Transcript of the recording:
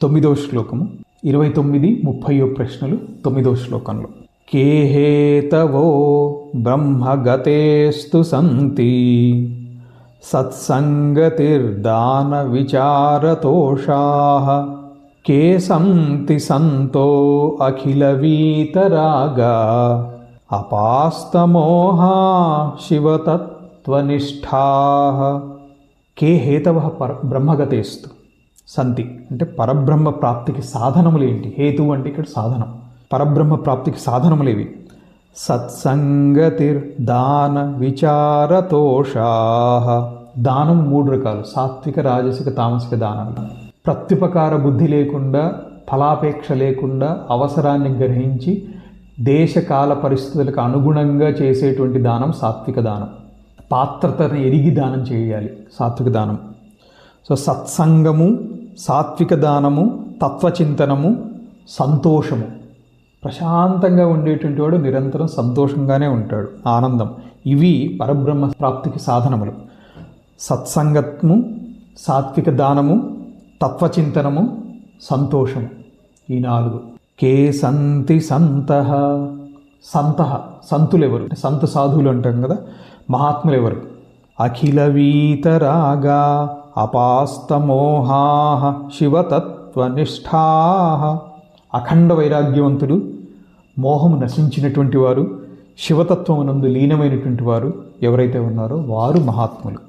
9వ శ్లోకము 29-30 ప్రశ్నలు 9వ శ్లోకంలో. కేహేతవో బ్రహ్మగతేస్తు సంతి సత్సంగతిర్దాన విచారతోషాః కే సంతి సంతో అఖిల వీతరాగా అపాస్తమోహా శివతత్వనిష్ఠాః. కే హేతవః బ్రహ్మగతేస్తు సంతి అంటే పరబ్రహ్మ ప్రాప్తికి సాధనములు ఏంటి? హేతువు అంటే ఇక్కడ సాధనం. పరబ్రహ్మ ప్రాప్తికి సాధనములేవి? సత్సంగతిర్ దాన విచారతోషాః. దానం 3 రకాలు: సాత్విక, రాజసిక, తామసిక దానాలు. ప్రత్యుపకార బుద్ధి లేకుండా, ఫలాపేక్ష లేకుండా, అవసరాన్ని గ్రహించి దేశకాల పరిస్థితులకు అనుగుణంగా చేసేటువంటి దానం సాత్విక దానం. పాత్రతను ఎరిగి దానం చేయాలి సాత్విక దానం. సో సత్సంగము, సాత్విక దానము, తత్వచింతనము, సంతోషము. ప్రశాంతంగా ఉండేటువంటి వాడు నిరంతరం సంతోషంగానే ఉంటాడు, ఆనందం. ఇవి పరబ్రహ్మ ప్రాప్తికి సాధనములు. సత్సంగము, సాత్విక దానము, తత్వచింతనము, సంతోషము. ఈ 4. కే సంతి సంతః. సంతః సంతులు ఎవరు? సంత సాధువులు అంటాం కదా, మహాత్ములు ఎవరు? అఖిల వీతరాగా అపాస్తమోహాః శివతత్వనిష్ఠాః. అఖండ వైరాగ్యవంతులు, మోహము నశించినటువంటి వారు, శివతత్వమునందు లీనమైనటువంటి వారు ఎవరైతే ఉన్నారో వారు మహాత్ములు.